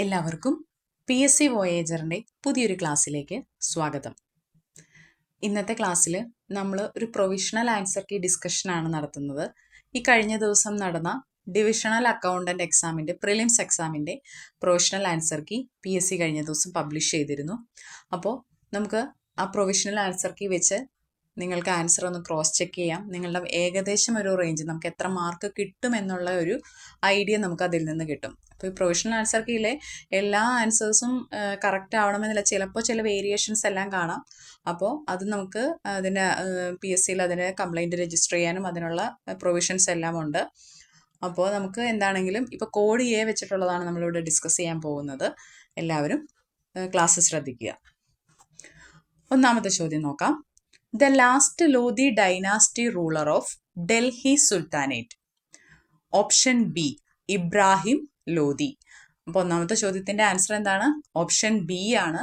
എല്ലാവർക്കും PSC വോയേജറിൻ്റെ പുതിയൊരു ക്ലാസ്സിലേക്ക് സ്വാഗതം. ഇന്നത്തെ ക്ലാസ്സിൽ നമ്മൾ ഒരു പ്രൊവിഷണൽ ആൻസർ കീ ഡിസ്കഷനാണ് നടത്തുന്നത്. ഈ കഴിഞ്ഞ ദിവസം നടന്ന ഡിവിഷണൽ അക്കൗണ്ടൻ്റ് എക്സാമിൻ്റെ പ്രിലിംസ് എക്സാമിൻ്റെ പ്രൊവിഷണൽ ആൻസർ കീ PSC കഴിഞ്ഞ ദിവസം പബ്ലിഷ് ചെയ്തിരുന്നു. അപ്പോൾ നമുക്ക് ആ പ്രൊവിഷണൽ ആൻസർ കീ വെച്ച് നിങ്ങൾക്ക് ആൻസർ ഒന്ന് ക്രോസ് ചെക്ക് ചെയ്യാം. നിങ്ങളുടെ ഏകദേശം ഒരു റേഞ്ച് നമുക്ക് എത്ര മാർക്ക് കിട്ടും എന്നുള്ള ഒരു ഐഡിയ നമുക്ക് അതിൽ നിന്ന് കിട്ടും. അപ്പോൾ ഈ പ്രൊവിഷണൽ ആൻസർ കീയിലെ എല്ലാ ആൻസേഴ്സും കറക്റ്റ് ആവണമെന്നില്ല, ചിലപ്പോൾ ചില വേരിയേഷൻസ് എല്ലാം കാണാം. അപ്പോൾ അത് നമുക്ക് അതിൻ്റെ PSCയിൽ അതിന് കംപ്ലൈൻറ്റ് രജിസ്റ്റർ ചെയ്യാനും അതിനുള്ള പ്രൊവിഷൻസ് എല്ലാം ഉണ്ട്. അപ്പോൾ നമുക്ക് എന്താണെങ്കിലും ഇപ്പോൾ കോഡ് A വെച്ചിട്ടുള്ളതാണ് നമ്മളിവിടെ ഡിസ്കസ് ചെയ്യാൻ പോകുന്നത്. എല്ലാവരും ക്ലാസ് ശ്രദ്ധിക്കുക. ഒന്നാമത്തെ ചോദ്യം നോക്കാം. The last Lodi dynasty ruler of Delhi Sultanate. Option B, Ibrahim Lodhi. അപ്പോൾ ഒന്നാമത്തെ ചോദ്യത്തിൻ്റെ ആൻസർ എന്താണ്? ഓപ്ഷൻ B ആണ്.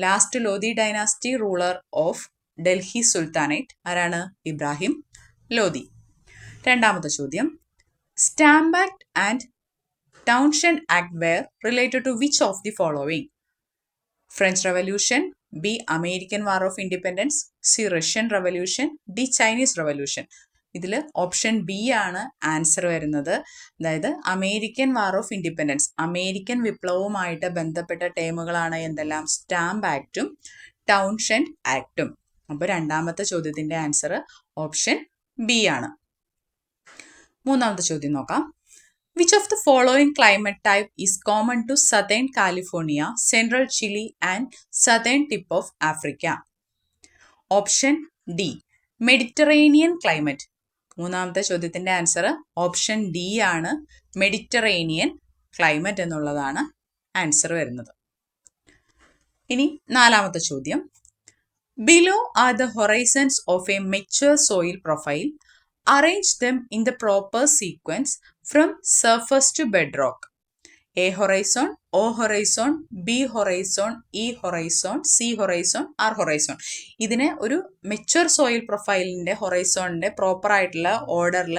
Last Lodhi dynasty ruler of Delhi sultanate ആരാണ്? ഇബ്രാഹിം ലോധി. രണ്ടാമത്തെ ചോദ്യം, stamp act and Townshend act were related to which of the following? French revolution, B, American war of independence, C, Russian revolution, D, Chinese revolution. ഇതിൽ option B ആണ് answer വരുന്നത്. അതായത് American war of independence, American വിപ്ലവവുമായിട്ട് ബന്ധപ്പെട്ട ടേമുകളാണ് എന്തെല്ലാം? Stamp ആക്റ്റും Townshend ആക്റ്റും. അപ്പോൾ രണ്ടാമത്തെ ചോദ്യത്തിൻ്റെ ആൻസർ ഓപ്ഷൻ B ആണ്. മൂന്നാമത്തെ ചോദ്യം നോക്കാം. Which of the following climate type is common to southern California, central Chile and southern tip of Africa? Option D, Mediterranean climate. മൂന്നാമത്തെ ചോദ്യത്തിൻ്റെ ആൻസർ ഓപ്ഷൻ D ആണ്. മെഡിറ്ററേനിയൻ ക്ലൈമറ്റ് എന്നുള്ളതാണ് ആൻസർ വരുന്നത്. ഇനി നാലാമത്തെ ചോദ്യം, below are the Horizons of A mature soil profile. Arrange them in the proper sequence from surface to bedrock. A horizon, O horizon, B horizon, E horizon, C horizon, R horizon. ഇതിനെ ഒരു mature soil പ്രൊഫൈലിൻ്റെ ഹൊറൈസോണിൻ്റെ proper ആയിട്ടുള്ള ഓർഡറിൽ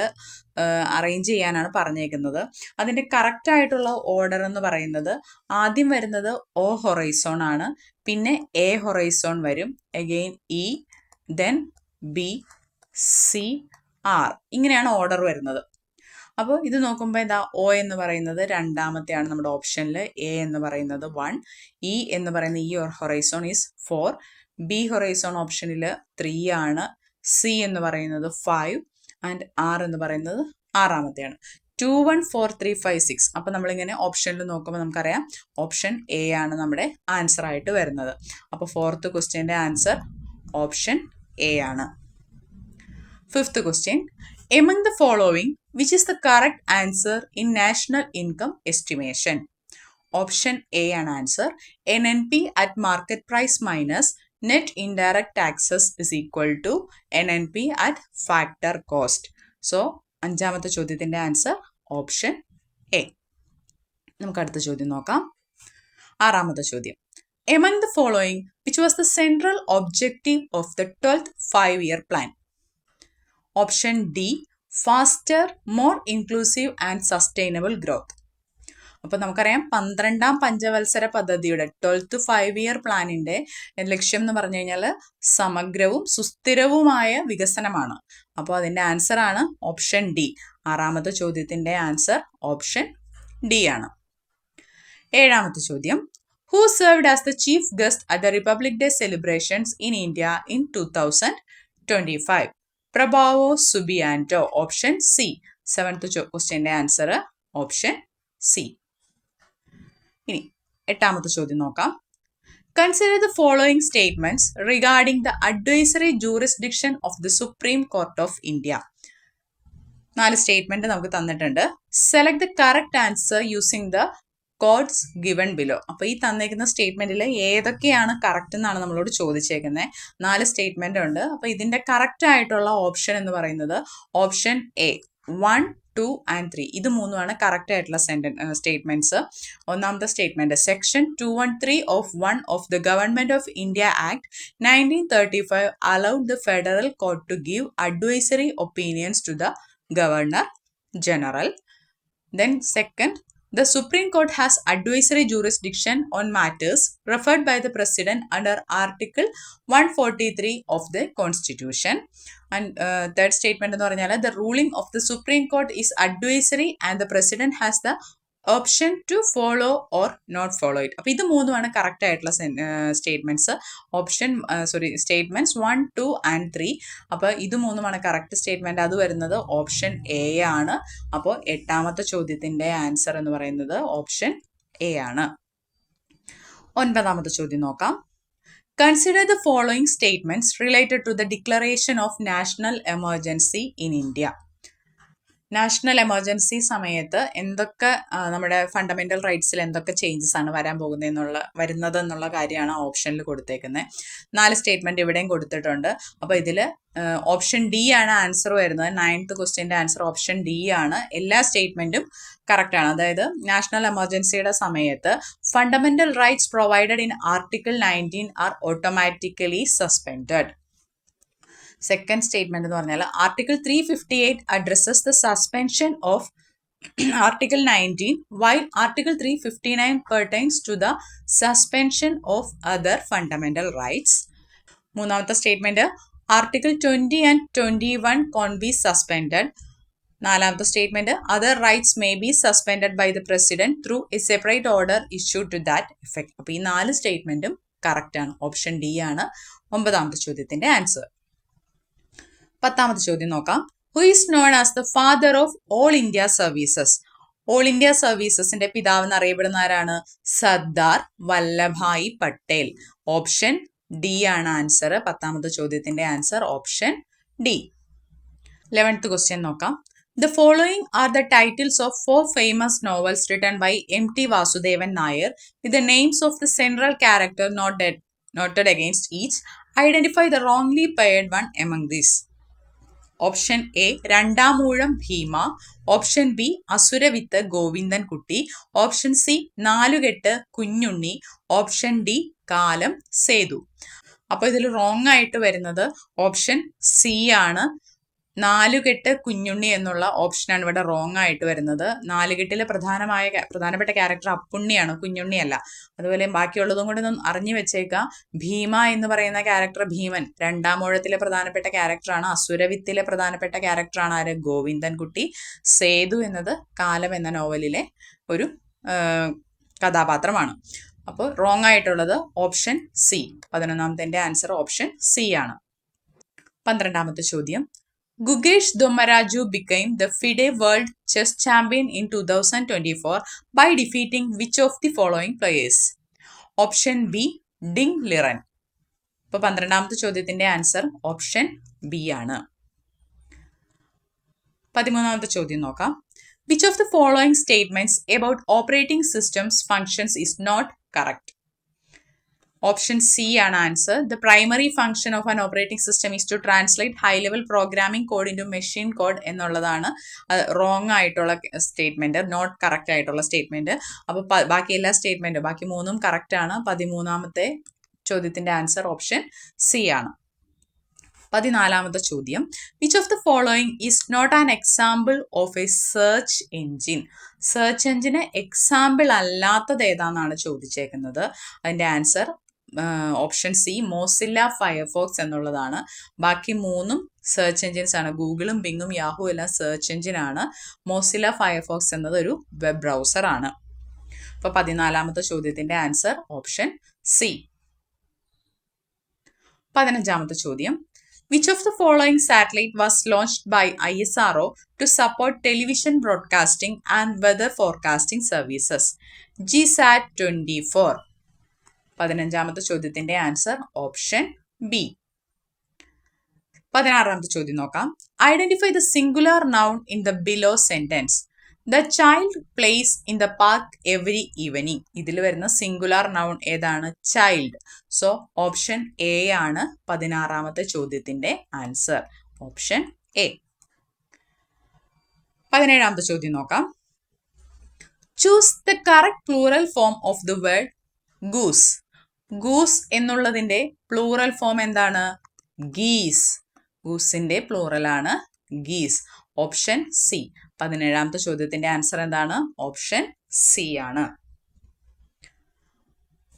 arrange ചെയ്യാനാണ് പറഞ്ഞേക്കുന്നത്. അതിൻ്റെ correct ആയിട്ടുള്ള order എന്ന് പറയുന്നത് ആദ്യം വരുന്നത് O ഹൊറൈസോൺ ആണ്, പിന്നെ A ഹൊറൈസോൺ വരും, again E, then B, C, R. ഇങ്ങനെയാണ് ഓർഡർ വരുന്നത്. അപ്പോൾ ഇത് നോക്കുമ്പോൾ എന്താ? O എന്ന് പറയുന്നത് രണ്ടാമത്തെയാണ് നമ്മുടെ ഓപ്ഷനിൽ, A എന്ന് പറയുന്നത് 1, E എന്ന് പറയുന്ന ഈ ഹൊറൈസോൺ ഈസ് 4, B ഹൊറൈസോൺ ഓപ്ഷനിൽ 3 ആണ്, C എന്ന് പറയുന്നത് 5 ആൻഡ് R എന്ന് പറയുന്നത് ആറാമത്തെയാണ്. 2, 1, 4, 3, 5, 6. അപ്പോൾ നമ്മളിങ്ങനെ ഓപ്ഷനിൽ നോക്കുമ്പോൾ നമുക്കറിയാം ഓപ്ഷൻ A ആണ് നമ്മുടെ ആൻസർ ആയിട്ട് വരുന്നത്. അപ്പോൾ ഫോർത്ത് ക്വസ്റ്റ്യൻ്റെ ആൻസർ ഓപ്ഷൻ A ആണ്. Fifth question, among the following, which is the correct answer in national income estimation? Option A ആണ് answer. NNP at market price minus net indirect taxes is equal to NNP at factor cost. So, അഞ്ചാമത്തെ ചോദ്യത്തിൻ്റെ answer option A. നമുക്ക് അടുത്ത ചോദ്യം നോക്കാം. ആറാമത്തെ ചോദ്യം, among the following, which was the central objective of the 12th 5-year plan? Option D, faster, more inclusive and sustainable growth. അപ്പോൾ നമുക്കറിയാം 12ാം പഞ്ചവത്സര പദ്ധതിയുടെ 12th 5-year പ്ലാനിൻ്റെ ലക്ഷ്യം എന്ന് പറഞ്ഞു കഴിഞ്ഞാൽ സമഗ്രവും സുസ്ഥിരവുമായ വികസനമാണ്. അപ്പോൾ അതിൻ്റെ ആൻസർ ആണ് ഓപ്ഷൻ D. ആറാമത്തെ ചോദ്യത്തിൻ്റെ ആൻസർ ഓപ്ഷൻ D ആണ്. ഏഴാമത്തെ ചോദ്യം, who served as the chief guest at the Republic Day celebrations in India in 2025? Prabowo Subianto. Option C. Seventh ക്വസ്റ്റ്യൻ്റെ ആൻസർ ഓപ്ഷൻ C. ഇനി എട്ടാമത്തെ ചോദ്യം നോക്കാം. Consider the following statements regarding the advisory jurisdiction of the Supreme Court of India. 4 statement നമുക്ക് തന്നിട്ടുണ്ട്. Select the correct answer using the codes given below. അപ്പോൾ ഈ തന്നേക്കുന്ന സ്റ്റേറ്റ്മെൻറ്റിൽ ഏതൊക്കെയാണ് കറക്റ്റ് എന്നാണ് നമ്മളോട് ചോദിച്ചേക്കുന്നത്. 4 സ്റ്റേറ്റ്മെൻ്റ് ഉണ്ട്. അപ്പോൾ ഇതിൻ്റെ കറക്റ്റ് ആയിട്ടുള്ള ഓപ്ഷൻ എന്ന് പറയുന്നത് ഓപ്ഷൻ A, 1, 2 and 3. ഇത് മൂന്നുമാണ് കറക്റ്റ് ആയിട്ടുള്ള സ്റ്റേറ്റ്മെൻറ്റ്സ്. ഒന്നാമത്തെ statement, section 213 of 1 of the government of India act 1935 allowed the federal court to give advisory opinions to the governor general. Then second, The Supreme Court has advisory jurisdiction on matters referred by the President under Article 143 of the Constitution. And third statement എന്ന് പറഞ്ഞാൽ the ruling of the Supreme Court is advisory and the President has the option to follow or not follow it. അപ്പോൾ ഇത് മൂന്നുമാണ് correct ആയിട്ടുള്ള statements. Statements 1, 2 and 3. അപ്പോൾ ഇത് മൂന്നുമാണ് correct statement. അത് വരുന്നത് ഓപ്ഷൻ എ ആണ്. അപ്പോൾ എട്ടാമത്തെ ചോദ്യത്തിൻ്റെ ആൻസർ എന്ന് പറയുന്നത് ഓപ്ഷൻ എ ആണ്. ഒൻപതാമത്തെ ചോദ്യം നോക്കാം. Consider the following statements related to the declaration of national emergency in India. National emergency സമയത്ത് എന്തൊക്കെ നമ്മുടെ ഫണ്ടമെന്റൽ റൈറ്റ്സിൽ എന്തൊക്കെ ചേഞ്ചസ് ആണ് വരുന്നത് എന്നുള്ള കാര്യമാണ് ഓപ്ഷനിൽ കൊടുത്തേക്കുന്നത്. 4 സ്റ്റേറ്റ്മെന്റ് ഇവിടെയും കൊടുത്തിട്ടുണ്ട്. അപ്പോൾ ഇതിൽ ഓപ്ഷൻ ഡി ആണ് ആൻസർ വരുന്നത്. 9th ക്വസ്റ്റ്യൻ്റെ ആൻസർ ഓപ്ഷൻ ഡി ആണ്. എല്ലാ സ്റ്റേറ്റ്മെന്റും കറക്റ്റ് ആണ്. അതായത് നാഷണൽ എമർജൻസിയുടെ സമയത്ത് fundamental rights provided in article 19 are automatically suspended. Second statement എന്ന് പറഞ്ഞാൽ article 358 addresses the suspension of article 19 while article 359 pertains to the suspension of other fundamental rights. മൂന്നാമത്തെ statement article 20 and 21 can't be suspended. നാലാമത്തെ statement other rights may be suspended by the president through a separate order issue to that effect. അപ്പോൾ ഈ 4 സ്റ്റേറ്റ്മെന്റും correct ആണ്. Option D ആണ് 9ാമത്തെ ചോദ്യത്തിന്റെ answer. 10ാമത്തെ ചോദ്യം നോക്കാം. Who is known as the father of all India services? All India സർവീസസിന്റെ പിതാവ് എന്നറിയപ്പെടുന്ന ആരാണ്? സർദാർ വല്ലഭായ് പട്ടേൽ. ഓപ്ഷൻ ഡി ആണ് ആൻസർ. 10ാമത്തെ ചോദ്യത്തിന്റെ answer option D. 11th question നോക്കാം. The following are the titles of 4 famous novels written by M.T. Vasudevan Nair with the names of the central character noted against each. Identify the wrongly paired one among these. Option A Randamoozham Bhima. Option B Asuravithu Govindan Kutty. Option C നാലുകെട്ട് Kunjunni. Option D കാലം സേതു. അപ്പോൾ ഇതിൽ wrong ആയിട്ട് വരുന്നത് option C ആണ്. നാലുകെട്ട് കുഞ്ഞുണ്ണി എന്നുള്ള ഓപ്ഷനാണ് ഇവിടെ റോങ് ആയിട്ട് വരുന്നത്. നാലുകെട്ടിലെ പ്രധാനപ്പെട്ട ക്യാരക്ടർ അപ്പുണ്ണിയാണ്, കുഞ്ഞുണ്ണിയല്ല. അതുപോലെ ബാക്കിയുള്ളതും കൂടി ഒന്ന് അറിഞ്ഞു വെച്ചേക്കാം. ഭീമ എന്ന് പറയുന്ന ക്യാരക്ടർ ഭീമൻ രണ്ടാമൂഴത്തിലെ പ്രധാനപ്പെട്ട ക്യാരക്ടറാണ്. അസുരവിത്തിലെ പ്രധാനപ്പെട്ട ക്യാരക്ടറാണ് ആര്? ഗോവിന്ദൻ കുട്ടി. സേതു എന്നത് കാലം എന്ന നോവലിലെ ഒരു കഥാപാത്രമാണ്. അപ്പോൾ റോങ് ആയിട്ടുള്ളത് ഓപ്ഷൻ സി. 11ാമത്തെ ആൻസർ ഓപ്ഷൻ സി ആണ്. 12ാമത്തെ ചോദ്യം. Gugesh Dommaraju became the FIDE World Chess Champion in 2024 by defeating which of the following players? Option B Ding Liren. അപ്പോൾ 12ാമത്തെ ചോദ്യത്തിന്റെ ആൻസർ ഓപ്ഷൻ ബി ആണ്. 13ാമത്തെ ചോദ്യം നോക്കാം. Which of the following statements about operating systems functions is not correct? Option C ആണ് answer. The primary function of an operating system is to translate high level programming code into machine code എന്നുള്ളതാണ് wrong ആയിട്ടുള്ള statement, not correct ആയിട്ടുള്ള statement. അപ്പോൾ ബാക്കി എല്ലാ സ്റ്റേറ്റ്മെന്റും ബാക്കി 3ഉം correct ആണ്. 13ാമത്തെ ചോദ്യത്തിന്റെ ആൻസർ ഓപ്ഷൻ സി ആണ്. 14ാമത്തെ ചോദ്യം. Which of the following is not an example of a search engine? Search എഞ്ചിന് എക്സാമ്പിൾ അല്ലാത്തത് ഏതാണെന്നാണ് ചോദിച്ചേക്കുന്നത്. അതിന്റെ answer option C Mozilla Firefox എന്നുള്ളതാണ്. ബാക്കി 3ഉം സെർച്ച് എഞ്ചിൻസ് ആണ്. ഗൂഗിളും ബിങ്ങും യാഹു എല്ലാം സെർച്ച് എഞ്ചിൻ ആണ്. മോസില്ല ഫയർഫോക്സ് എന്നത് ഒരു വെബ് ബ്രൗസർ ആണ്. അപ്പോൾ 14ാമത്തെ ചോദ്യത്തിന്റെ ആൻസർ ഓപ്ഷൻ സി. 15ാമത്തെ ചോദ്യം. Which of the following satellite was launched by ISRO to support television broadcasting and weather forecasting services? GSAT 24. 15ാമത്തെ ചോദ്യത്തിന്റെ ആൻസർ ഓപ്ഷൻ ബി. 16ാമത്തെ ചോദ്യം നോക്കാം. Identify the singular noun in the below sentence. The child plays in the park every evening. ഇതിൽ വരുന്ന singular noun ഏതാണ്? Child. So option A ആണ് 16ാമത്തെ ചോദ്യത്തിന്റെ ആൻസർ ഓപ്ഷൻ എ. 17ാമത്തെ ചോദ്യം നോക്കാം. Choose the correct plural form of the word goose. Goose എന്നുള്ളതിന്റെ പ്ലൂറൽ ഫോം എന്താണ്? ഗീസ്. ഗൂസിന്റെ പ്ലൂറൽ ആണ് ഗീസ്. Option C. 17ാമത്തെ ചോദ്യത്തിന്റെ ആൻസർ എന്താണ്? ഓപ്ഷൻ സി ആണ്.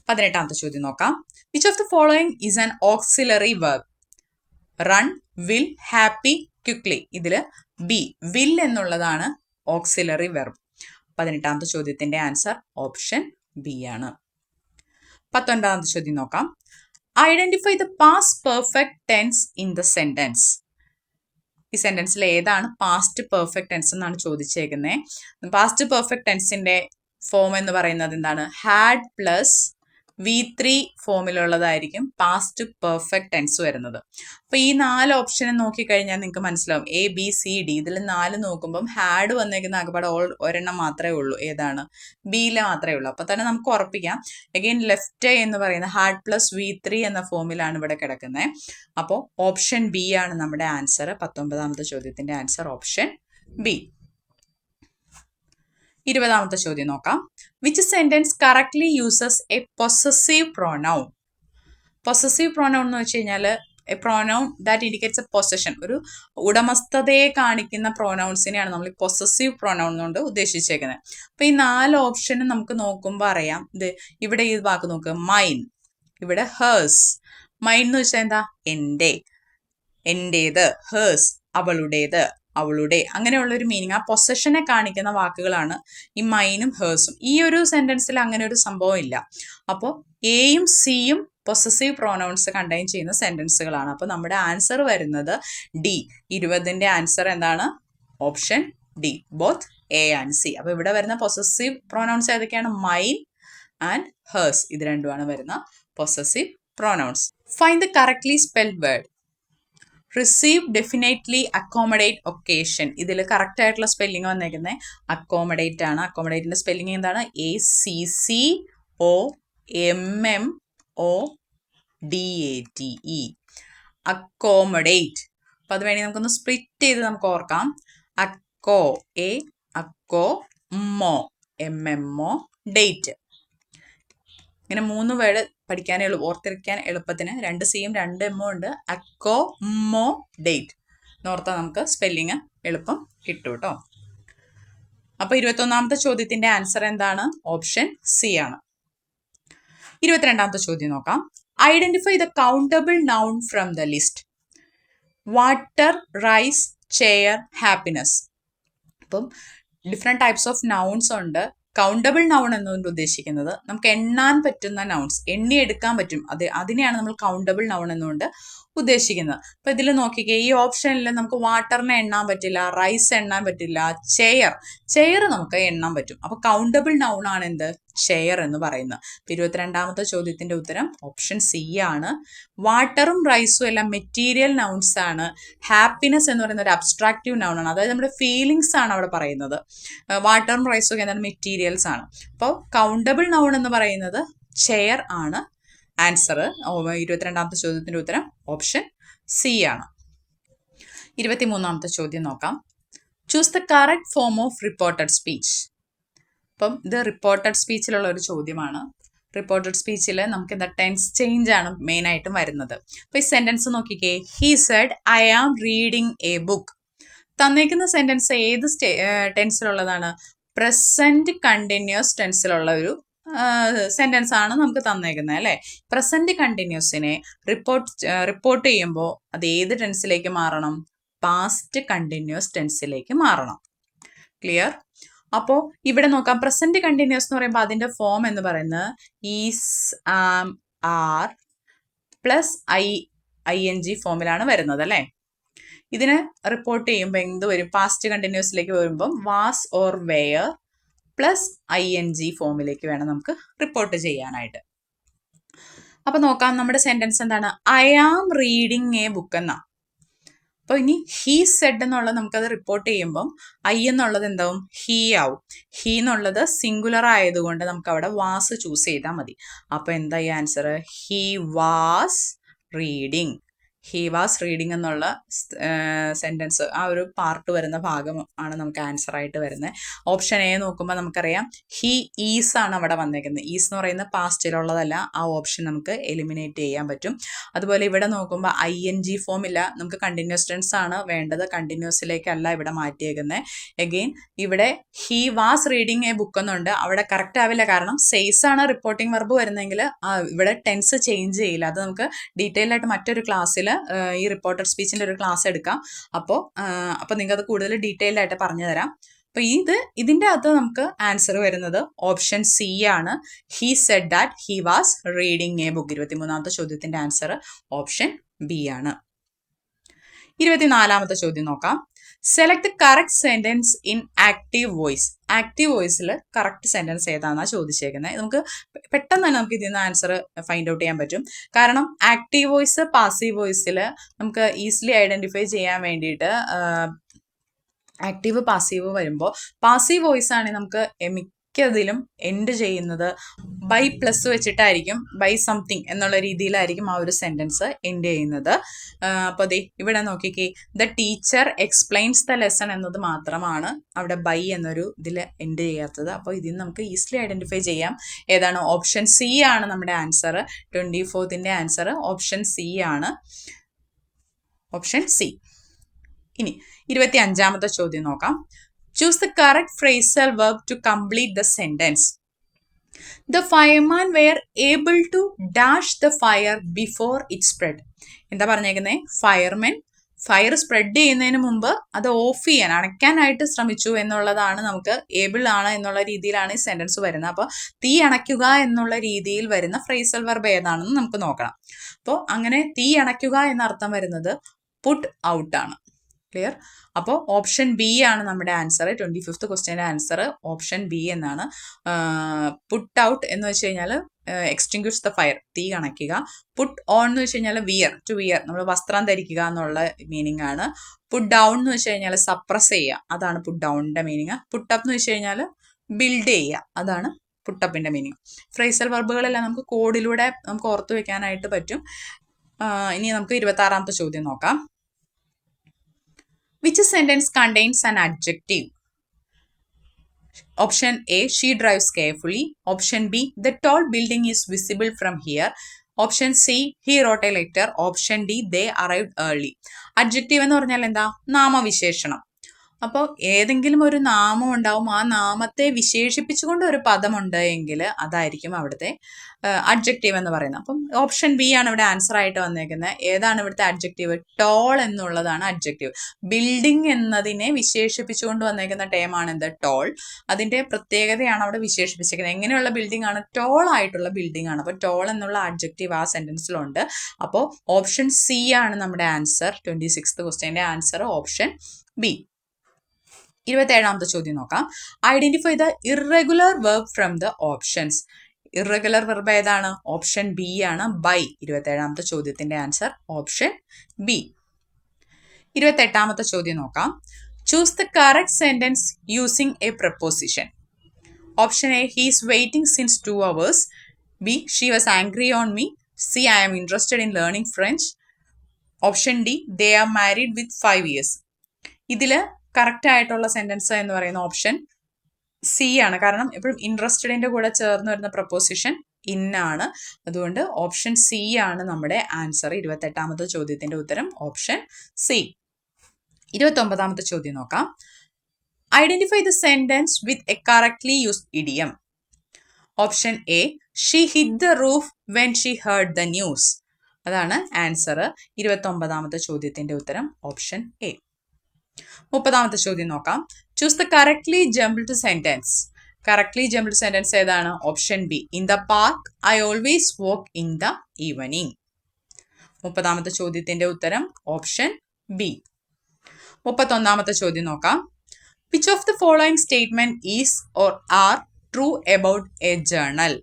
18ാമത്തെ ചോദ്യം നോക്കാം. Which of the following is an auxiliary verb? Run, will, happy, quickly. ഇതിൽ ബി, വിൽ എന്നുള്ളതാണ് ഓക്സിലറി വെർബ്. 18ാമത്തെ ചോദ്യത്തിന്റെ ആൻസർ ഓപ്ഷൻ ബി ആണ്. 19ാമത്തെ ചോദ്യം നോക്കാം. Identify the past perfect tense in the sentence. ഈ സെന്റൻസിൽ ഏതാണ് പാസ്റ്റ് പെർഫെക്റ്റ് ടെൻസ് എന്നാണ് ചോദിച്ചേക്കുന്നത്. പാസ്റ്റ് പെർഫെക്റ്റ് ടെൻസിന്റെ ഫോം എന്ന് പറയുന്നത് എന്താണ്? ഹാഡ് പ്ലസ് V3 ഫോമിലുള്ളതായിരിക്കും പാസ്റ്റ് പെർഫെക്റ്റ് ടെൻസ് വരുന്നത്. അപ്പൊ ഈ 4 ഓപ്ഷനും നോക്കിക്കഴിഞ്ഞാൽ നിങ്ങൾക്ക് മനസ്സിലാവും. A, B, C, D. ഇതിൽ 4 നോക്കുമ്പം ഹാഡ് വന്നേക്കുന്ന ആകെപ്പാടെ ഒരെണ്ണം മാത്രമേ ഉള്ളൂ. ഏതാണ്? ബിയിലെ മാത്രമേ ഉള്ളൂ. അപ്പൊ തന്നെ നമുക്ക് ഉറപ്പിക്കാം. അഗെയിൻ ലെഫ്റ്റ് എന്ന് പറയുന്ന ഹാഡ് പ്ലസ് V3 എന്ന ഫോമിലാണ് ഇവിടെ കിടക്കുന്നത്. അപ്പോൾ ഓപ്ഷൻ ബി ആണ് നമ്മുടെ ആൻസർ. 19ാമത്തെ ചോദ്യത്തിന്റെ ആൻസർ ഓപ്ഷൻ ബി. 20ാമത്തെ ചോദ്യം നോക്കാം. Which sentence correctly uses A possessive pronoun? Possessive pronoun എന്ന് വെച്ച് കഴിഞ്ഞാൽ A pronoun that indicates A possession. ഒരു ഉടമസ്ഥതയെ കാണിക്കുന്ന പ്രോനൗൺസിനെയാണ് നമ്മൾ ഈ പൊസസീവ് പ്രോനൗൺ കൊണ്ട് ഉദ്ദേശിച്ചേക്കുന്നത്. അപ്പൊ ഈ 4 ഓപ്ഷനും നമുക്ക് നോക്കുമ്പോൾ അറിയാം. ഇത് ഇവിടെ ഈ വാക്ക് നോക്കുക, മൈൻ. ഇവിടെ ഹേഴ്സ്. മൈൻ എന്ന് വെച്ചാൽ എന്താ? എൻ്റെ, എൻ്റേത്. ഹേഴ്സ് അവളുടേത്, അവളുടെ. അങ്ങനെയുള്ള ഒരു മീനിങ്, ആ പൊസഷനെ കാണിക്കുന്ന വാക്കുകളാണ് ഈ മൈനും ഹേഴ്സും. ഈ ഒരു സെന്റൻസിൽ അങ്ങനെ ഒരു സംഭവം ഇല്ല. അപ്പോൾ എയും സിയും പൊസസീവ് പ്രോനൗൺസ് കണ്ടെയ്ൻ ചെയ്യുന്ന സെന്റൻസുകളാണ്. അപ്പോൾ നമ്മുടെ ആൻസർ വരുന്നത് ഡി. 20ന്റെ ആൻസർ എന്താണ്? Option D, both A and C. അപ്പോൾ ഇവിടെ വരുന്ന പൊസസീവ് പ്രോനൗൺസ് ഏതൊക്കെയാണ്? Mine and hers. ഇത് രണ്ടുമാണ് വരുന്ന possessive pronouns. Find the correctly spelled word. Receive, definitely, accommodate, occasion. ഇതിൽ കറക്റ്റ് ആയിട്ടുള്ള സ്പെല്ലിംഗ് വന്നേക്കുന്നത് അക്കോമഡേറ്റ് ആണ്. അക്കോമഡേറ്റിന്റെ സ്പെല്ലിംഗ് എന്താണ്? ACCOMMODATE. അക്കോമഡേറ്റ്. അപ്പൊ അത് വേണ്ടി നമുക്കൊന്ന് സ്പ്ലിറ്റ് ചെയ്ത് നമുക്ക് ഓർക്കാം. അക്കോ, എ, അക്കോ, മോ, MMO, ഡേറ്റ്. ഇങ്ങനെ 3 വേർഡ് പഠിക്കാൻ ഓർത്തിരിക്കാൻ എളുപ്പത്തിന് 2 സിയും 2 എമ്മോ ഉണ്ട്. അക്കോ, മോ, ഡേറ്റ് എന്നോർത്താൽ നമുക്ക് സ്പെല്ലിങ് എളുപ്പം കിട്ടും കേട്ടോ. അപ്പൊ 21ാമത്തെ ചോദ്യത്തിന്റെ ആൻസർ എന്താണ്? ഓപ്ഷൻ സി ആണ്. 22ാമത്തെ ചോദ്യം നോക്കാം. Identify the countable noun from the list. Water, rice, chair, happiness. അപ്പം ഡിഫറെന്റ് ടൈപ്സ് ഓഫ് നൗൺസ് ഉണ്ട്. കൗണ്ടബിൾ നൗൺ എന്നുകൊണ്ട് ഉദ്ദേശിക്കുന്നത് നമുക്ക് എണ്ണാൻ പറ്റുന്ന നൗൺസ്, എണ്ണിയെടുക്കാൻ പറ്റും. അതിനെയാണ് നമ്മൾ കൗണ്ടബിൾ നൗൺ എന്നുകൊണ്ട് ഉദ്ദേശിക്കുന്നത്. അപ്പൊ ഇതിൽ നോക്കിക്കേ, ഈ ഓപ്ഷനിൽ നമുക്ക് വാട്ടറിനെ എണ്ണാൻ പറ്റില്ല, റൈസ് എണ്ണാൻ പറ്റില്ല, ചെയർ നമുക്ക് എണ്ണാൻ പറ്റും. അപ്പൊ കൗണ്ടബിൾ നൗൺ ആണ് എന്ത്? ചെയർ എന്ന് പറയുന്നത്. 22ാമത്തെ ചോദ്യത്തിന്റെ ഉത്തരം ഓപ്ഷൻ സി ആണ്. വാട്ടറും റൈസും എല്ലാം മെറ്റീരിയൽ നൗൺസ് ആണ്. ഹാപ്പിനെസ് എന്ന് പറയുന്ന ഒരു അബ്സ്ട്രാക്റ്റീവ് നൗൺ ആണ്. അതായത് നമ്മുടെ ഫീലിങ്സ് ആണ് അവിടെ പറയുന്നത്. വാട്ടറും റൈസും ഒക്കെ എന്താണ്? മെറ്റീരിയൽസ് ആണ്. അപ്പോൾ കൗണ്ടബിൾ നൗൺ എന്ന് പറയുന്നത് ചെയർ ആണ് ആൻസർ. 22ാമത്തെ ചോദ്യത്തിന്റെ ഉത്തരം ഓപ്ഷൻ സി ആണ്. 23ാമത്തെ ചോദ്യം നോക്കാം. Choose the correct form of reported speech. അപ്പം ഇത് റിപ്പോർട്ടഡ് സ്പീച്ചിലുള്ള ഒരു ചോദ്യമാണ്. റിപ്പോർട്ടഡ് സ്പീച്ചിൽ നമുക്ക് എന്താ? ടെൻസ് ചേഞ്ച് ആണ് മെയിൻ ആയിട്ടും വരുന്നത്. അപ്പൊ ഈ സെന്റൻസ് നോക്കിക്കേ. He said I am reading a book. തന്നേക്കുന്ന സെന്റൻസ് ഏത് ടെൻസിലുള്ളതാണ്? പ്രസന്റ് കണ്ടിന്യൂസ് ടെൻസിലുള്ള ഒരു സെന്റൻസ് ആണ് നമുക്ക് തന്നേക്കുന്നത് അല്ലേ. പ്രസന്റ് കണ്ടിന്യൂസിനെ റിപ്പോർട്ട് ചെയ്യുമ്പോൾ അത് ഏത് ടെൻസിലേക്ക് മാറണം? പാസ്റ്റ് കണ്ടിന്യൂസ് ടെൻസിലേക്ക് മാറണം. ക്ലിയർ? അപ്പോൾ ഇവിടെ നോക്കാം. പ്രസന്റ് കണ്ടിന്യൂസ് എന്ന് പറയുമ്പോൾ അതിന്റെ ഫോം എന്ന് പറയുന്നത് is, am, are plus ING ഫോമിലാണ് വരുന്നത് അല്ലേ. ഇതിനെ റിപ്പോർട്ട് ചെയ്യുമ്പോൾ എന്ത് വരും? പാസ്റ്റ് കണ്ടിന്യൂസിലേക്ക് വരുമ്പം was or were plus ING ഫോമിലേക്ക് വേണം നമുക്ക് റിപ്പോർട്ട് ചെയ്യാനായിട്ട്. അപ്പൊ നോക്കാം, നമ്മുടെ സെന്റൻസ് എന്താണ്? I am reading a book എന്നാ. അപ്പൊ ഇനി ഹീ സെഡ് എന്നുള്ളത് നമുക്കത് റിപ്പോർട്ട് ചെയ്യുമ്പം ഐ എന്നുള്ളത് എന്താവും? ഹീ ആവും. ഹീ എന്നുള്ളത് സിംഗുലർ ആയതുകൊണ്ട് നമുക്ക് അവിടെ വാസ് ചൂസ് ചെയ്താൽ മതി. അപ്പൊ എന്താ ഈ answer? He was reading. He was reading എന്നുള്ള സെൻറ്റൻസ് ആ ഒരു പാർട്ട് വരുന്ന ഭാഗം ആണ് നമുക്ക് ആൻസർ ആയിട്ട് വരുന്നത്. ഓപ്ഷൻ എ നോക്കുമ്പോൾ നമുക്കറിയാം ഹി ഈസ് ആണ് അവിടെ വന്നേക്കുന്നത്. ഈസ് എന്ന് പറയുന്ന പാസ്റ്റിലുള്ളതല്ല, ആ ഓപ്ഷൻ നമുക്ക് എലിമിനേറ്റ് ചെയ്യാൻ പറ്റും. അതുപോലെ ഇവിടെ നോക്കുമ്പോൾ ING ഫോം ഇല്ല, നമുക്ക് കണ്ടിന്യൂസ് ടെൻസ് ആണ് വേണ്ടത്, കണ്ടിന്യൂസിലേക്കല്ല ഇവിടെ മാറ്റിയേക്കുന്നത്. എഗെയിൻ ഇവിടെ he was reading a book എന്നുണ്ട്, അവിടെ കറക്റ്റ് ആവില്ല, കാരണം സെയ്സ് ആണ് റിപ്പോർട്ടിംഗ് വെർബ് വരുന്നതെങ്കിൽ ഇവിടെ ടെൻസ് ചേഞ്ച് ചെയ്യില്ല. അത് നമുക്ക് ഡീറ്റെയിൽ ആയിട്ട് മറ്റൊരു ക്ലാസ്സിൽ ഈ റിപ്പോർട്ടഡ് സ്പീച്ചിൻ്റെ ഒരു ക്ലാസ് എടുക്കാം. അപ്പോൾ നിങ്ങൾക്ക് അത് കൂടുതൽ ഡീറ്റെയിൽഡ് ആയിട്ട് പറഞ്ഞു തരാം. അപ്പോൾ ഇതിൻ്റെ അകത്ത് നമുക്ക് ആൻസർ വരുന്നത് ഓപ്ഷൻ സി ആണ്. He said that he was reading a book. 23ാമത്തെ ചോദ്യത്തിൻ്റെ ആൻസർ ഓപ്ഷൻ ബി ആണ്. 24ാമത്തെ ചോദ്യം നോക്കാം. Select the correct sentence in active voice. Active വോയിസിൽ കറക്റ്റ് സെന്റൻസ് ഏതാണെന്നാണ് ചോദിച്ചേക്കുന്നത്. നമുക്ക് പെട്ടെന്ന് തന്നെ നമുക്ക് ഇതിൽ നിന്ന് ആൻസർ ഫൈൻഡ് ഔട്ട് ചെയ്യാൻ പറ്റും. കാരണം ആക്റ്റീവ് വോയിസ് പാസീവ് വോയിസിൽ നമുക്ക് ഈസിലി ഐഡന്റിഫൈ ചെയ്യാൻ വേണ്ടിയിട്ട് ആക്റ്റീവ് പാസീവ് വരുമ്പോൾ പാസീവ് വോയിസ് ആണെങ്കിൽ നമുക്ക് മിക്കതിലും എൻഡ് ചെയ്യുന്നത് ബൈ പ്ലസ് വെച്ചിട്ടായിരിക്കും, ബൈ സംതിങ് എന്നുള്ള രീതിയിലായിരിക്കും ആ ഒരു സെന്റൻസ് എൻഡ് ചെയ്യുന്നത്. അപ്പോൾ ഇവിടെ നോക്കിക്കേ, the teacher explains the lesson എന്നത് മാത്രമാണ് അവിടെ ബൈ എന്നൊരു ഇതിൽ എൻഡ് ചെയ്യാത്തത്. അപ്പോൾ ഇതിൽ നമുക്ക് ഈസിലി ഐഡന്റിഫൈ ചെയ്യാം ഏതാണ്. ഓപ്ഷൻ സി ആണ് നമ്മുടെ answer. 24th answer option C ആണ്. Option C. ഇനി 25ാമത്തെ ചോദ്യം നോക്കാം. Choose the correct phrasal verb to complete the sentence. The firemen were able to dash the fire before it spread. എന്താ പറഞ്ഞേക്കുന്നത്? ഫയർമെൻ ഫയർ സ്പ്രെഡ് ചെയ്യുന്നതിന് മുമ്പ് അത് ഓഫ് ചെയ്യാൻ, അണയ്ക്കാനായിട്ട് ശ്രമിച്ചു എന്നുള്ളതാണ്. നമുക്ക് ഏബിൾ ആണ് എന്നുള്ള രീതിയിലാണ് ഈ സെന്റൻസ് വരുന്നത്. അപ്പോൾ തീ അണയ്ക്കുക എന്നുള്ള രീതിയിൽ വരുന്ന ഫ്രേസൽ വെർബ് ഏതാണെന്ന് നമുക്ക് നോക്കണം. അപ്പോൾ അങ്ങനെ തീ അണയ്ക്കുക എന്നർത്ഥം വരുന്നത് പുട്ട് ഔട്ട് ആണ്. ക്ലിയർ? അപ്പോൾ ഓപ്ഷൻ ബി ആണ് നമ്മുടെ ആൻസർ. 25th ക്വസ്റ്റ്യൻ്റെ ആൻസർ ഓപ്ഷൻ ബി എന്നാണ്. പുട്ട് ഔട്ട് എന്ന് വെച്ച് കഴിഞ്ഞാൽ എക്സ്റ്റിങ്ക്വിഷ് ദ ഫയർ, തീ അണയ്ക്കുക. പുട്ട് ഓൺ എന്ന് വെച്ച് കഴിഞ്ഞാൽ വിയർ, ടു വിയർ, നമ്മൾ വസ്ത്രം ധരിക്കുക എന്നുള്ള മീനിങ് ആണ്. പുട്ട് ഡൗൺ എന്ന് വെച്ച് കഴിഞ്ഞാൽ സപ്രസ് ചെയ്യുക, അതാണ് പുട്ട് ഡൗണിൻ്റെ മീനിങ്. പുട്ട് അപ്പ് എന്ന് വെച്ച് കഴിഞ്ഞാൽ ബിൽഡ് ചെയ്യുക, അതാണ് പുട്ടപ്പിൻ്റെ മീനിങ്. ഫ്രേസൽ വെർബുകളെല്ലാം നമുക്ക് കോഡിലൂടെ നമുക്ക് ഓർത്തു വെക്കാനായിട്ട് പറ്റും. ഇനി നമുക്ക് 26ാമത്തെ ചോദ്യം നോക്കാം. Which sentence contains an adjective? Option A, she drives carefully. Option B, the tall building is visible from here. Option C, he wrote a letter. Option D, they arrived early. Adjective എന്ന് പറഞ്ഞാൽ എന്താ? നാമവിശേഷണം. അപ്പോൾ ഏതെങ്കിലും ഒരു നാമം ഉണ്ടാവും, ആ നാമത്തെ വിശേഷിപ്പിച്ചുകൊണ്ട് ഒരു പദമുണ്ട് എങ്കിൽ അതായിരിക്കും അവിടുത്തെ അഡ്ജക്റ്റീവ് എന്ന് പറയുന്നത്. അപ്പം ഓപ്ഷൻ ബി ആണ് ഇവിടെ ആൻസർ ആയിട്ട് വന്നേക്കുന്നത്. ഏതാണ് ഇവിടുത്തെ അഡ്ജക്റ്റീവ്? ടോൾ എന്നുള്ളതാണ് അഡ്ജക്റ്റീവ്. ബിൽഡിംഗ് എന്നതിനെ വിശേഷിപ്പിച്ചുകൊണ്ട് വന്നേക്കുന്ന ടേമാണ് എന്ത്? ടോൾ. അതിൻ്റെ പ്രത്യേകതയാണ് അവിടെ വിശേഷിപ്പിച്ചിരിക്കുന്നത്. എങ്ങനെയുള്ള ബിൽഡിംഗ് ആണ്? ടോൾ ആയിട്ടുള്ള ബിൽഡിംഗ് ആണ്. അപ്പോൾ ടോൾ എന്നുള്ള അഡ്ജക്റ്റീവ് ആ സെന്റൻസിലുണ്ട്. അപ്പോൾ ഓപ്ഷൻ സി ആണ് നമ്മുടെ ആൻസർ. 26th ക്വസ്റ്റ്യൻ്റെ ആൻസർ ഓപ്ഷൻ ബി. 27ാമത്തെ ചോദ്യം നോക്കാം. Identify the irregular verb from the options. Irregular verb ഏതാണ്? ഓപ്ഷൻ ബി ആണ്, ബൈ. 27ാമത്തെ ചോദ്യത്തിന്റെ ആൻസർ ഓപ്ഷൻ ബി. 28ാമത്തെ ചോദ്യം നോക്കാം. Choose the correct sentence using a preposition. Option A, he is waiting since 2 hours. B, she was angry on me. C, I am interested in learning French. Option D, they are married with 5 years. ഇതിൽ correct ആയിട്ടുള്ള sentence എന്ന് പറയുന്ന option C ആണ്. കാരണം എപ്പോഴും ഇൻട്രസ്റ്റഡിന്റെ കൂടെ ചേർന്ന് വരുന്ന പ്രപ്പോസിഷൻ ഇന്നാണ്. അതുകൊണ്ട് ഓപ്ഷൻ സി ആണ് നമ്മുടെ ആൻസർ. 28ാമത്തെ ചോദ്യത്തിന്റെ ഉത്തരം ഓപ്ഷൻ സി. 29ാമത്തെ ചോദ്യം നോക്കാം. Identify the sentence with a correctly used idiom. Option A, she hit the roof when she heard the news. അതാണ് ആൻസർ. 29ാമത്തെ ചോദ്യത്തിന്റെ ഉത്തരം ഓപ്ഷൻ എ. 30ാമത്തെ ചോദ്യം നോക്കാം. Choose the correctly jumbled sentence. Correctly jumbled sentence ഏതാണ്? Option B, in the park I always walk in the evening. 30ാമത്തെ ചോദ്യത്തിന്റെ ഉത്തരം ഓപ്ഷൻ ബി. 31ാമത്തെ ചോദ്യം നോക്കാം. Which of the following statement is or are true about a journal?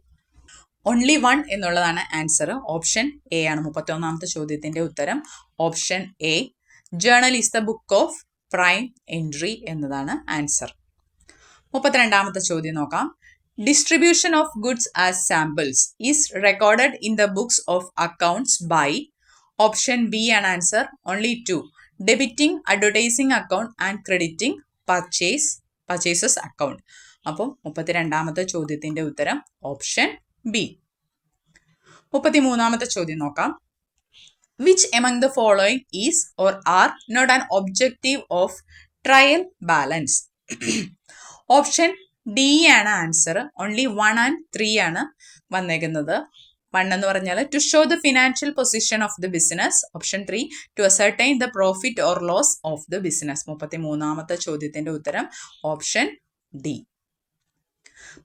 Only one എന്നുള്ളതാണ് answer. Option A ആണ് 31ാമത്തെ ചോദ്യത്തിന്റെ ഉത്തരം option A. Journal is the book of prime entry എന്നതാണ് ആൻസർ. 32ാമത്തെ ചോദ്യം നോക്കാം. Distribution of goods as samples is recorded in the books of accounts by. Option B ആണ് answer. Only 2. Debiting advertising account and crediting purchases account. അപ്പം 32ാമത്തെ ചോദ്യത്തിന്റെ ഉത്തരം option B. 33ാമത്തെ ചോദ്യം നോക്കാം. Which among the following is or are not an objective of trial balance? Option D ആണ് answer. Only 1 and 3 ആണ് വന്നേക്കുന്നത്. 1 എന്ന് പറഞ്ഞാൽ to show the financial position of the business. Option 3 to ascertain the profit or loss of the business. 33ാമത്തെ ചോദ്യത്തിന്റെ ഉത്തരം option D.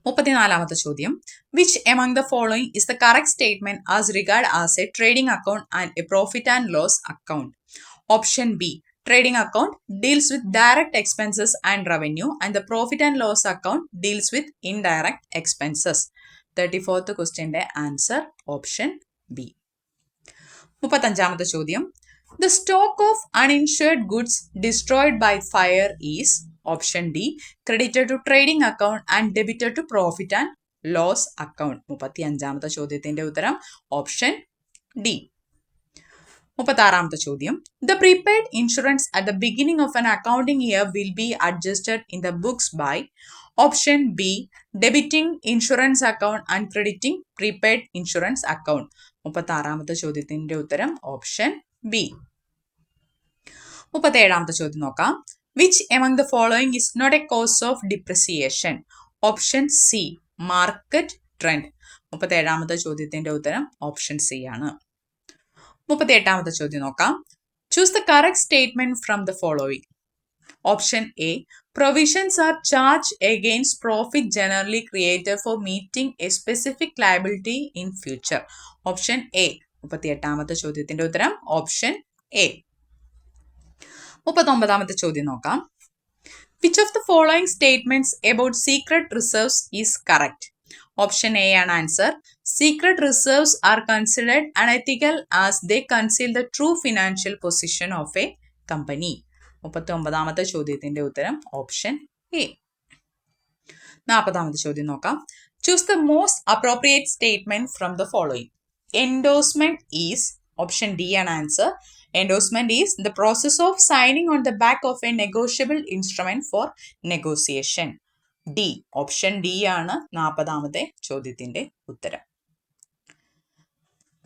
34ാമത്തെ ചോദ്യം. Which among the following is the correct statement as regard as a trading account and a profit and loss account? Option B. Trading account deals with direct expenses and revenue, and the profit and loss account deals with indirect expenses. 34th questionന്റെ answer option B. 35ാമത്തെ ചോദ്യം. The stock of uninsured goods destroyed by fire is option D credited to trading account and debited to profit and loss account. 35ാമത്തെ ചോദ്യത്തിന്റെ ഉത്തരം option D. 36ാമത്തെ ചോദ്യം. The prepaid insurance at the beginning of an accounting year will be adjusted in the books by option B debiting insurance account and crediting prepaid insurance account. 36ാമത്തെ ചോദ്യത്തിന്റെ ഉത്തരം option B. 37ാമത്തെ ചോദ്യം നോക്കാം. Which among the following is not a cause of depreciation? Option C market trend. 37ാമത്തെ ചോദ്യത്തിന്റെ ഉത്തരം option C ആണ്. 38ാമത്തെ ചോദ്യം നോക്കാം. Choose the correct statement from the following. Option A provisions are charged against profit generally created for meeting a specific liability in future. Option A. 38ാമത്തെ ചോദ്യത്തിന്റെ ഉത്തരം option A. 39ാമത്തെ ചോദ്യം നോക്കാം. Which of the following statements about secret reserves is correct? Option A ആണ് answer. Secret reserves are considered unethical as they conceal the true financial position of a company. 39ാമത്തെ ചോദ്യത്തിന്റെ ഉത്തരം option A. 40ാമത്തെ ചോദ്യം നോക്കാം. Choose the most appropriate statement from the following. Endorsement is option D ആണ് answer. Endorsement is the process of signing on the back of a negotiable instrument for negotiation. D option D ആണ് 40ാമത്തെ ചോദ്യത്തിന്റെ ഉത്തരം.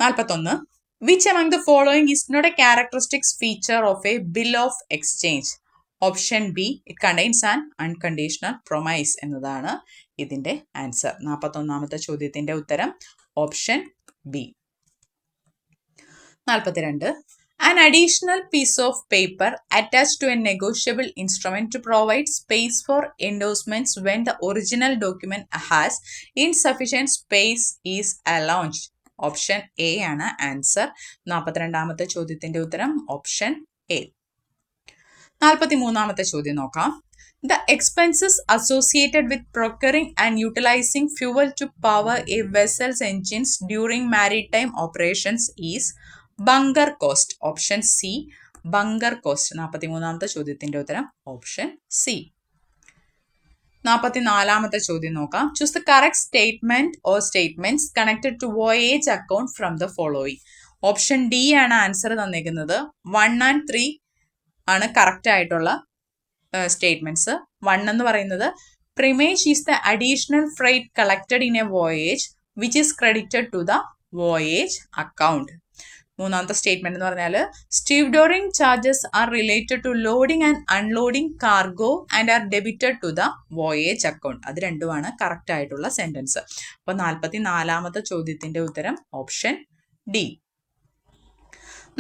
41. Which among the following is not a characteristic feature of a bill of exchange? Option B it contains an unconditional promise എന്നതാണ് ഇതിന്റെ answer. 41ാമത്തെ ചോദ്യത്തിന്റെ ഉത്തരം option B. 42. An additional piece of paper attached to a negotiable instrument to provide space for endorsements when the original document has insufficient space is allowed. Option A ആണ് answer. 42ാമത്തെ ചോദ്യത്തിന്റെ ഉത്തരം option A. 43ാമത്തെ ചോദ്യം നോക്കാം. The expenses associated with procuring and utilizing fuel to power a vessel's engines during maritime operations is bunker cost. Option C bunker cost. 43ാമത്തെ ചോദ്യത്തിന്റെ ഉത്തരം option C. 44ാമത്തെ ചോദ്യം നോക്കാം. Choose the correct statement or statements connected to voyage account from the following. Option D ആണ് answer തന്നിരിക്കുന്നത്. 1 and 3 ആണ് correct ആയിട്ടുള്ള statements. 1 എന്ന് പറയുന്നത് primage is the additional freight collected in a voyage which is credited to the voyage account. 3ാമത്തെ statement എന്ന് പറഞ്ഞാൽ stevedoring charges are related to loading and unloading cargo and are debited to the voyage account. അത് രണ്ടുമാണ് correct ആയിട്ടുള്ള sentence. അപ്പോൾ 44ാമത്തെ ചോദ്യത്തിന്റെ ഉത്തരം option D.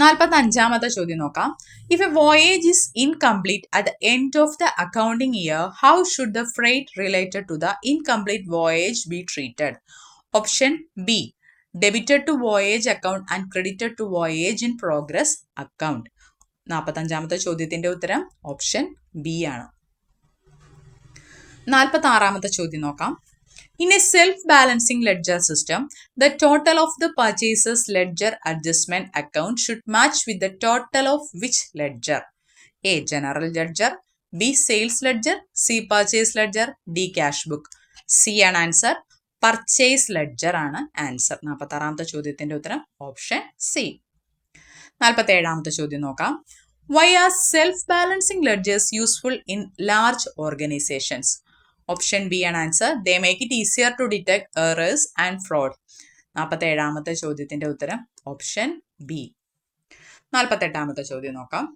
45ാമത്തെ ചോദ്യം നോക്കാം. If a voyage is incomplete at the end of the accounting year, how should the freight related to the incomplete voyage be treated? Option B debited to voyage account and credited to voyage in progress account. 45ാമത്തെ ചോദ്യത്തിന്റെ ഉത്തരം option B ആണ്. 46ാമത്തെ ചോദ്യം നോക്കാം. In a self-balancing ledger system, the total of the purchases ledger adjustment account should match with the total of which ledger? A. General ledger, B. Sales ledger, C. Purchase ledger, D. Cash book. C ആണ് answer. Purchase ledger ആണ് answer. 46ാമത്തെ ചോദ്യത്തിന്റെ ഉത്തരം option C. 47ാമത്തെ ചോദ്യം നോക്കാം. Why are self-balancing ledgers useful in large organizations? Option B ആണ് answer. They make it easier to detect errors and fraud. 47ാമത്തെ ചോദ്യത്തിന്റെ ഉത്തരം option B. 48ാമത്തെ ചോദ്യം നോക്കാം.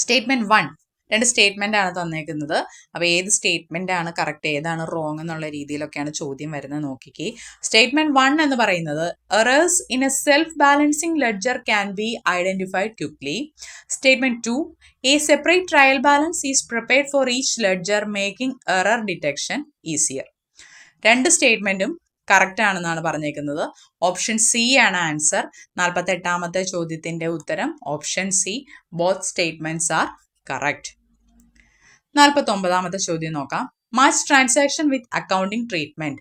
സ്റ്റേറ്റ്മെന്റ് 1. രണ്ട് സ്റ്റേറ്റ്മെന്റ് ആണ് തന്നേക്കുന്നത്. അപ്പോൾ ഏത് സ്റ്റേറ്റ്മെന്റ് ആണ് കറക്റ്റ്, ഏതാണ് റോങ് എന്നുള്ള രീതിയിലൊക്കെയാണ് ചോദ്യം വരുന്നത്. നോക്കിക്കേ. സ്റ്റേറ്റ്മെന്റ് 1 എന്ന് പറയുന്നത് errors in a self balancing ledger can be identified quickly. Statement 2. A separate trial balance is prepared for each ledger making error detection easier. രണ്ട് സ്റ്റേറ്റ്മെന്റും കറക്റ്റ് ആണെന്നാണ് പറഞ്ഞേക്കുന്നത്. ഓപ്ഷൻ സി ആണ് ആൻസർ. 48ാമത്തെ ചോദ്യത്തിന്റെ ഉത്തരം option C. Both statements are correct. 49ാമത്തെ ചോദ്യം നോക്കാം. Match transaction with accounting treatment.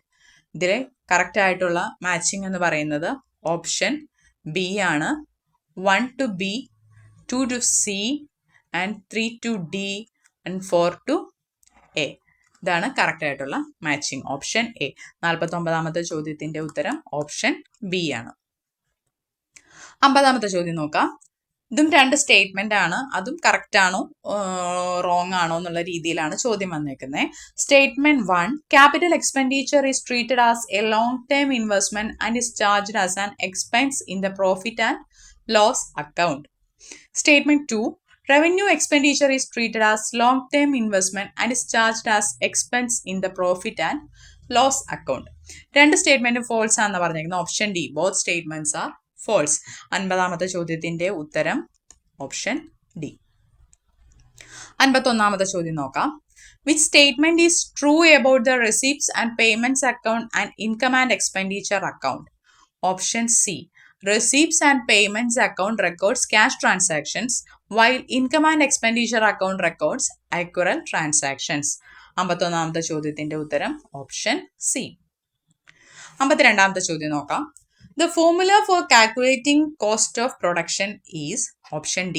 ഇതിലെ കറക്റ്റ് ആയിട്ടുള്ള മാച്ചിങ് എന്ന് പറയുന്നത് ഓപ്ഷൻ ബി ആണ്. 1 to B, 2 to C and 3 to D and 4 to A. ഇതാണ് കറക്റ്റ് ആയിട്ടുള്ള മാച്ചിങ്, ഓപ്ഷൻ എ. 49ാമത്തെ ചോദ്യത്തിന്റെ ഉത്തരം ഓപ്ഷൻ ബി ആണ്. 50ാമത്തെ ചോദ്യം നോക്കാം. ഇതും രണ്ട് സ്റ്റേറ്റ്മെന്റ് ആണ്. അതും കറക്റ്റ് ആണോ റോങ് ആണോ എന്നുള്ള രീതിയിലാണ് ചോദ്യം വന്നേക്കുന്നത്. Statement 1. Capital expenditure is treated as a long term investment and is charged as an expense in the profit and loss account. Statement 2. Revenue expenditure is treated as long-term investment and is charged as expense in the profit and loss account. രണ്ട് statement false ആണെന്ന് പറഞ്ഞിരിക്കുന്നത്. Option D. Both statements are false. 50ാമത്തെ ചോദ്യത്തിന്റെ ഉത്തരം option D. 51ാമത്തെ ചോദ്യം നോക്കാം. Which statement is true about the receipts and payments account and income and expenditure account? Option C. Receipts and payments account records cash transactions while income and expenditure account records accrual transactions. 51ാമത്തെ ചോദ്യത്തിന്റെ ഉത്തരം option C. 52ാമത്തെ ചോദ്യം നോക്കാം. The formula for calculating cost of production is option D.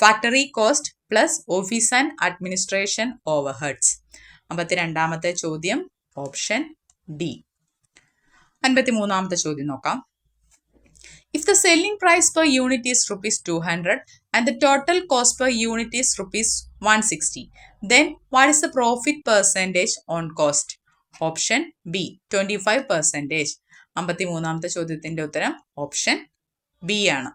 Factory cost plus office and administration overheads. 52ാമത്തെ ചോദ്യം option D. 53ാമത്തെ ചോദ്യം നോക്കാം. If the selling price per unit is rupees 200 and the total cost per unit is rupees 160, then what is the profit percentage on cost? Option B. 25%. 53ാമത്തെ ചോദ്യത്തിന്റെ ഉത്തരം option B ആണ്.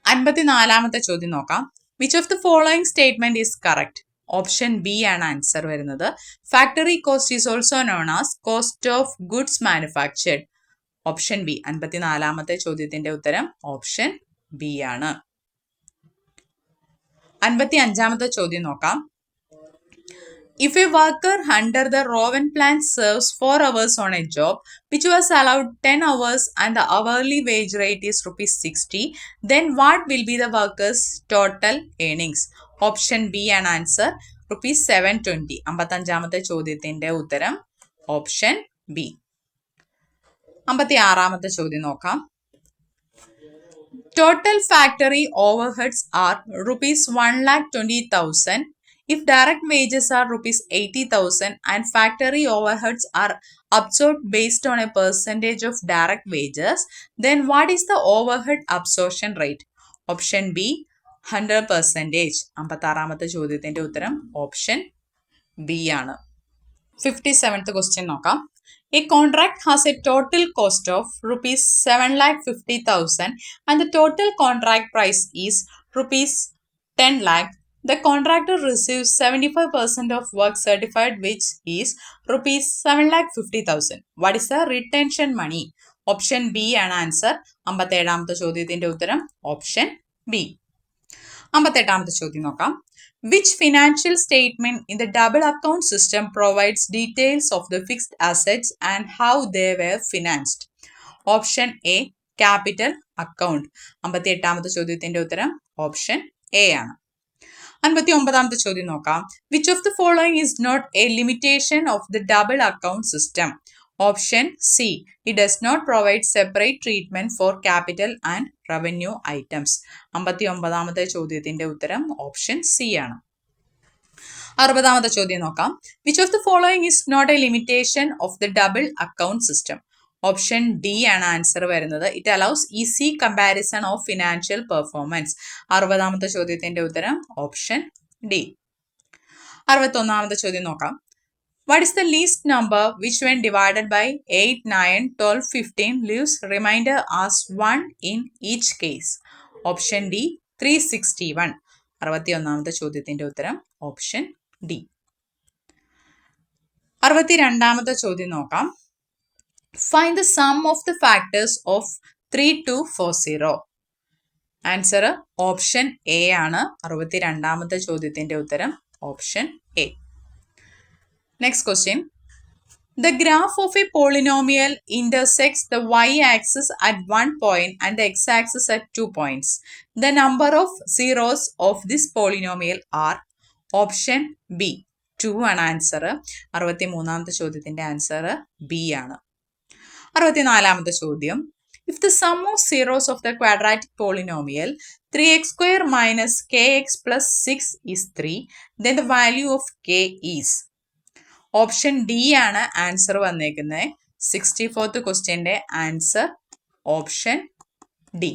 54ാമത്തെ ചോദ്യം നോക്കാം. Which of the following statement is correct? Option B ആണ് answer വരുന്നത്. Factory cost is also known as cost of goods manufactured. Option B. 54ാമത്തെ ചോദ്യത്തിന്റെ ഉത്തരം ഓപ്ഷൻ ബി ആണ്. 55ാമത്തെ ചോദ്യം നോക്കാം. If a worker under the Rowan plan serves 4 hours on a job which was allowed 10 hours and the hourly wage rate is rupees 60, then what will be the worker's total earnings? Option B ആണ് answer. rupees 720. 55ാമത്തെ ചോദ്യത്തിന്റെ ഉത്തരം option B. 56ാമത്തെ ചോദ്യം നോക്കാം. Total factory overheads are rupees 1,20,000 if direct wages are rupees 80,000 and factory overheads are absorbed based on a percentage of direct wages, then what is the overhead absorption rate? Option B. 100%. 56ാമത്തെ ചോദ്യത്തിന്റെ ഉത്തരം option B ആണ്. 57th question നോക്കാം. A contract has a total cost of rupees 7,50,000 and the total contract price is rupees 10 lakh. The contractor receives 75% of work certified which is rupees 7,50,000. What is the retention money? Option B ആണ് answer. 57ാമത്തെ ചോദ്യത്തിന്റെ ഉത്തരം option B. 58ാമത്തെ ചോദ്യം നോക്കാം. Which financial statement in the double account system provides details of the fixed assets and how they were financed? Option A. Capital account. 58ാമത്തെ ചോദ്യത്തിന്റെ ഉത്തരം option A ആണ്. 59ാമത്തെ ചോദ്യം നോക്കാം. Which of the following is not a limitation of the double account system? Option C. It does not provide separate treatment for capital and revenue items. 59ാമത്തെ ചോദ്യത്തിന്റെ ഉത്തരം option C ആണ്. 60ാമത്തെ ചോദ്യം നോക്കാം. Which of the following is not a limitation of the double account system? Option D ആണ് answer വരുന്നത്. It allows easy comparison of financial performance. 60ാമത്തെ ചോദ്യത്തിന്റെ ഉത്തരം ഓപ്ഷൻ ഡി. 61ാമത്തെ ചോദ്യം നോക്കാം. What is the least number which when divided by 8, 9, 12, 15 leaves remainder as 1 in each case? Option D 361. 61ാമത്തെ ചോദ്യത്തിന്റെ ഉത്തരം option D. 62ാമത്തെ ചോദ്യം നോക്കാം. Find the sum of the factors of 3240. Answer option A ആണ്. 62ാമത്തെ ചോദ്യത്തിന്റെ ഉത്തരം option A. Next question. The graph of a polynomial intersects the y-axis at one point and the x-axis at 2 points. The number of zeros of this polynomial are option B 2 ആണ് answer. 63ാമത്തെ ചോദ്യത്തിന്റെ answer B ആണ്. 64ാമത്തെ ചോദ്യം. If the sum of zeros of the quadratic polynomial 3x square minus kx plus 6 is 3, then the value of k is. Option D ആണ് answer വന്നേക്കുന്നത്. 64th ക്വസ്റ്റ്യന്റെ answer option D.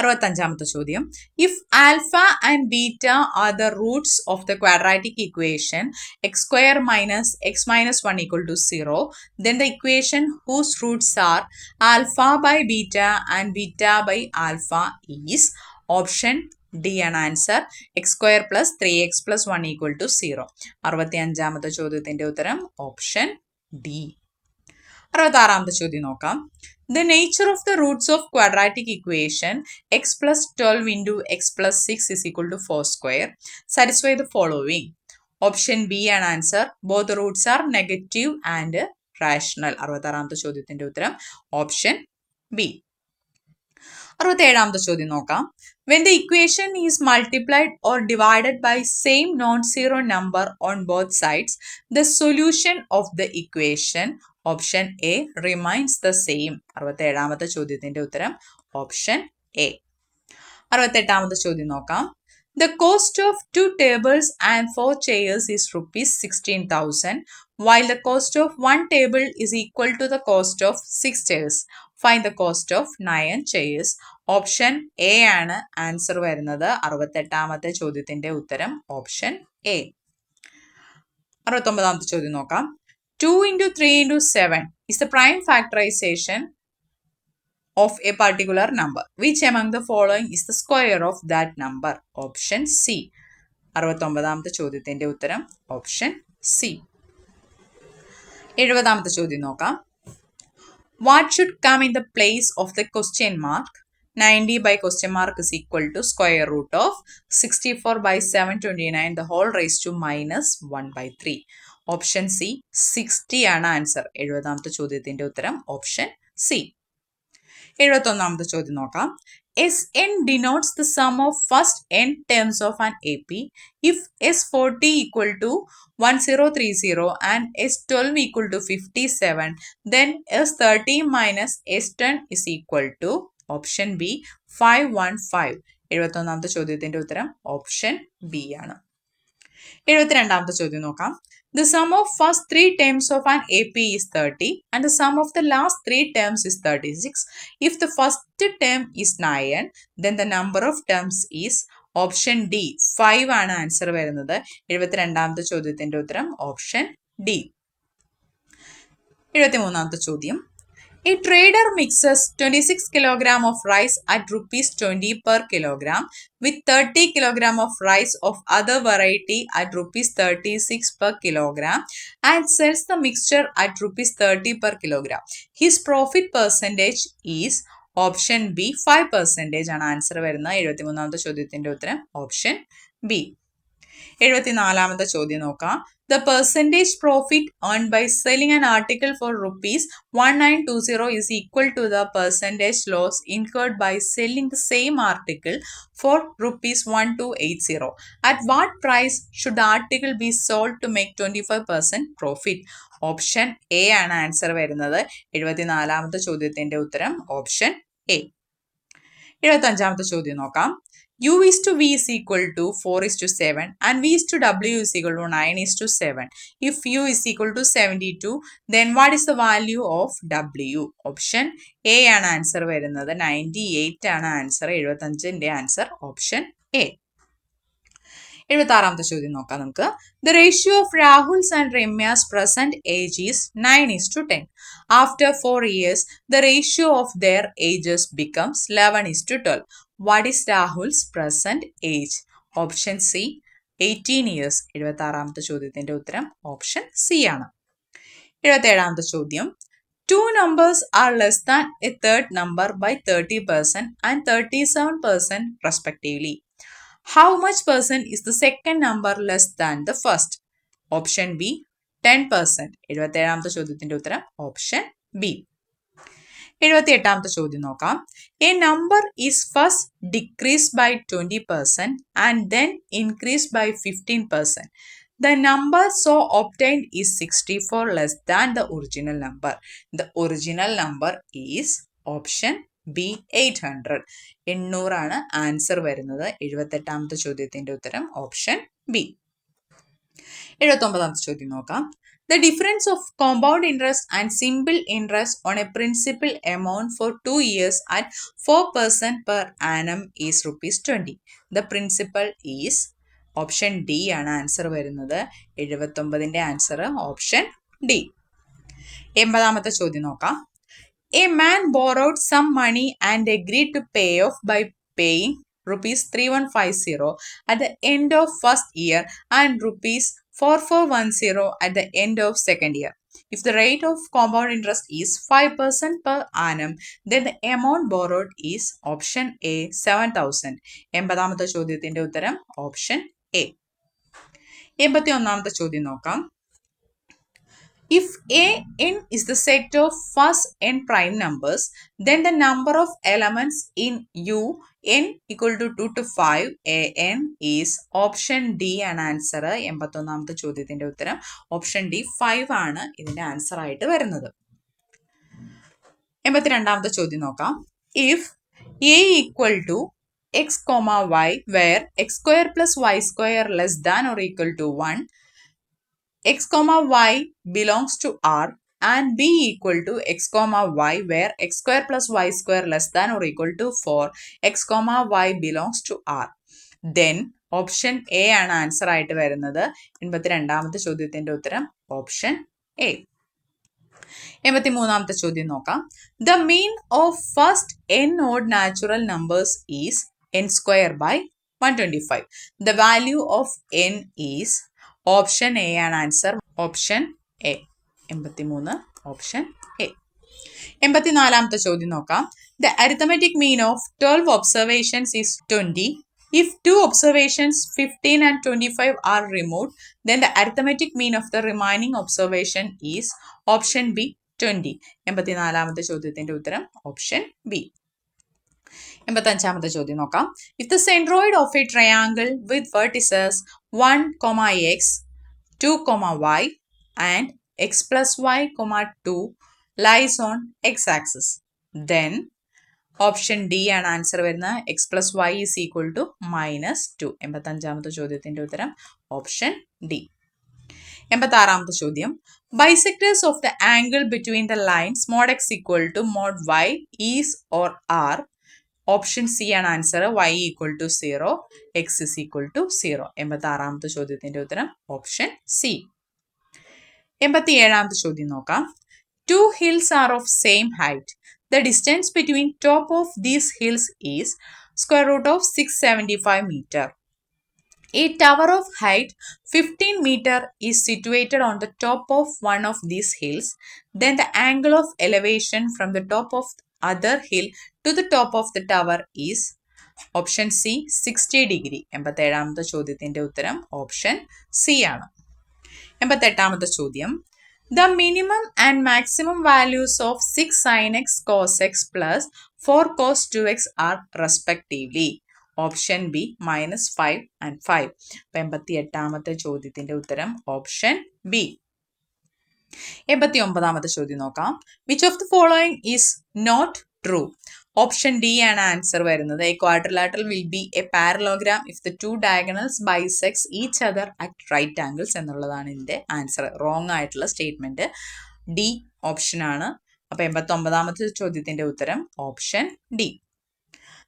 65ാമത്തെ ചോദ്യം. If alpha and beta are the roots of the quadratic equation x square minus x minus 1 equal to 0, then the equation whose roots are alpha by beta and beta by alpha is. Option D ആണ് answer. X square plus 3x plus 1 equal to 0. 65ാമത്തെ ചോദ്യത്തിന്റെ ഉത്തരം option D. 66ാമത്തെ ചോദ്യം നോക്കാം. The nature of the roots of quadratic equation x plus 12 into x plus 6 is equal to 4 square. Satisfy the following. Option B ആണ് answer. Both the roots are negative and rational. 66ാമത്തെ ചോദ്യത്തിന്റെ ഉത്തരം option B. 67ാമത്തെ ചോദ്യം നോക്കാം. When the equation is multiplied or divided by same non-zero number on both sides, the solution of the equation option A remains the same. 67ാമത്തെ ചോദ്യത്തിന്റെ ഉത്തരം option A. 68ാമത്തെ ചോദ്യം നോക്കാം. The cost of 2 tables and 4 chairs is rupees 16,000, while the cost of 1 table is equal to the cost of 6 chairs. Find the cost of 9 chairs. Option A ആണ് answer വരുന്നത്. 68ാമത്തെ ചോദ്യത്തിന്റെ ഉത്തരം option A. 69ാമത്തെ ചോദ്യം നോക്കാം. 2 into 3 into 7 is the prime factorization of a particular number. Which among the following is the square of that number? Option C. 69ാമത്തെ ചോദ്യത്തിന്റെ ഉത്തരം option C. 70ാമത്തെ ചോദ്യം നോക്കാം. What should come in the place of the question mark? 90 by question mark is equal to square root of 64 by 729 the whole raised to minus 1 by 3. Option C 60 ആണ് answer. 70ാമത്തെ ചോദ്യത്തിന്റെ ഉത്തരം option C. 71ാമത്തെ ചോദ്യം നോക്കാം. Sn denotes the sum of first n terms of an AP. If S40 equal to 1030 and S12 equal to 57, then S30 minus S10 is equal to option B 515. 71ാമത്തെ ചോദ്യത്തിന്റെ ഉത്തരം option B ആണ്. 72ാമത്തെ ചോദ്യം നോക്കാം. The sum of first 3 terms of an AP is 30 and the sum of the last 3 terms is 36. If the first term is 9, then the number of terms is option D 5 ആണ് answer വരുന്നത്. 72ാമത്തെ ചോദ്യത്തിന്റെ ഉത്തരം option D. 73ാമത്തെ ചോദ്യം. A trader mixes 26 kg of rice at rupees 20 per kilogram with 30 kg of rice of other variety at rupees 36 per kilogram and sells the mixture at rupees 30 per kilogram. His profit percentage is option B 5% ആണ് answer വരുന്നത്. 73ാമത്തെ ചോദ്യത്തിന്റെ ഉത്തരം option B. 74ാമത്തെ ചോദ്യം നോക്കാം. The percentage profit earned by selling an article for rupees 1920 is equal to the percentage loss incurred by selling the same article for rupees 1280. At what price should the article be sold to make 25% profit? Option A ആണ് answer വരുന്നത്. 74ാമത്തെ ചോദ്യത്തിന്റെ ഉത്തരം option A. 75ാമത്തെ ചോദ്യം നോക്കാം. u is to v is equal to 4 is to 7 and v is to w is equal to 9 is to 7. If u is equal to 72, then what is the value of w? Option A ആണ് answer വരുന്നത്. 98 ആണ് answer. 75ന്റെ answer option A. 76ാമത്തെ ചോദ്യം നോക്കാം നമുക്ക്. The ratio of Rahul's and Ramya's present age is 9:10. After 4 years, the ratio of their ages becomes 11:12. What is Rahul's present age? Option C, 18 years. 76ാമത്തെ ചോദ്യത്തിന്റെ ഉത്തരം ഓപ്ഷൻ സി ആണ്. 77ാമത്തെ ചോദ്യം. Two numbers are less than a third number by 30% and 37% respectively. How much percent is the second number less than the first? Option B, 10%. 77ാമത്തെ ചോദ്യത്തിന്റെ ഉത്തരം option B. 78ാമത്തെ ചോദ്യം നോക്കാം. A number is first decreased by 20% and then increased by 15%. The number so obtained is 64 less than the original number. The original number is option B 800. 800 ആണ് answer വരുന്നത്. 78ാമത്തെ ചോദ്യത്തിന്റെ ഉത്തരം option B. 79ാമത്തെ ചോദ്യം നോക്കാം. The difference of compound interest and simple interest on a principal amount for 2 years at 4% per annum is ₹20. The principal is option D ആണ് answer വരുന്നത്. 79ന്റെ answer option D. 80ാമത്തെ ചോദ്യം നോക്കാം. A man borrowed some money and agreed to pay off by paying ₹3150 at the end of first year and ₹4410 at the end of second year. If the rate of compound interest is 5% per annum, then the amount borrowed is option A, 7,000. 80ാമത്തെ ചോദ്യത്തിന്റെ ഉത്തരം option A. 81ാമത്തെ ചോദ്യം നോക്കാം. If a(n) is the set of first n prime numbers, then the number of elements in U n equal to 2 to 5 a(n) is option D ആണ് answer. 81ാമത്തെ ചോദ്യത്തിന്റെ ഉത്തരം option D 5 ആണ് ഇതിന്റെ answer ആയിട്ട് വരുന്നത്. 82ാമത്തെ ചോദ്യം നോക്കാം. If a equal to x, y where x square plus y square less than or equal to 1, x, y belongs to R and b equal to x, y where x square plus y square less than or equal to 4, x, y belongs to R, then option A ആണ് answer ആയിട്ട് വരുന്നത്. 82ാമത്തെ ചോദ്യത്തിന്റെ ഉത്തരം option A. 83ാമത്തെ ചോദ്യം നോക്കാം. The mean of first n odd natural numbers is n square by 125. The value of n is option A ആണ് answer. Option A. 83 option A. 84ാമത്തെ ചോദ്യം നോക്കാം. The arithmetic mean of 12 observations is 20. If 2 observations 15 and 25 are removed, then the arithmetic mean of the remaining observation is option B, 20. 84ാമത്തെ ചോദ്യത്തിന്റെ ഉത്തരം option B. 85ാമത്തെ ചോദ്യം നോക്കാം. If the centroid of a triangle with vertices 1, x, 2, y and x plus y, 2 lies on x-axis, then option D ആണ് answer വരുന്നത്. X plus Y is equal to -2. 85ാമത്തെ ചോദ്യത്തിന്റെ ഉത്തരം option D. 86ാമത്തെ ചോദ്യം. Bisectors of the angle between the lines mod x equal to mod y is or are. Option C ആണ് answer. y equal to 0, x is equal to 0. 86ാമത്തെ ചോദ്യത്തിന്റെ ഉത്തരം option C. 87ാമത്തെ ചോദ്യം നോക്കാം. Two hills are of same height. The distance between top of these hills is square root of 675 meter. A tower of height 15 meter is situated on the top of one of these hills. Then the angle of elevation from the top of other hill to the top of the tower is option C, 60 degree. 87ാമത്തെ ചോദ്യത്തിന്റെ ഉത്തരം option C ആണ്. 88ാമത്തെ ചോദ്യം. The minimum and maximum values of 6 sin x cos x plus 4 cos 2x are respectively. Option B -5 and 5. 88ാമത്തെ ചോദ്യത്തിന്റെ ഉത്തരം option B. 89ാമത്തെ ചോദ്യം നോക്കാം. Which of the following is not true? Option D ആണ് answer വരുന്നത്. A quadrilateral will be a parallelogram if the two diagonals bisects each other at right angles എന്നുള്ളതാണ് ഇതിന്റെ answer. Wrong ആയിട്ടുള്ള statement D option ആണ്. അപ്പൊ 89ാമത്തെ ചോദ്യത്തിന്റെ ഉത്തരം option D.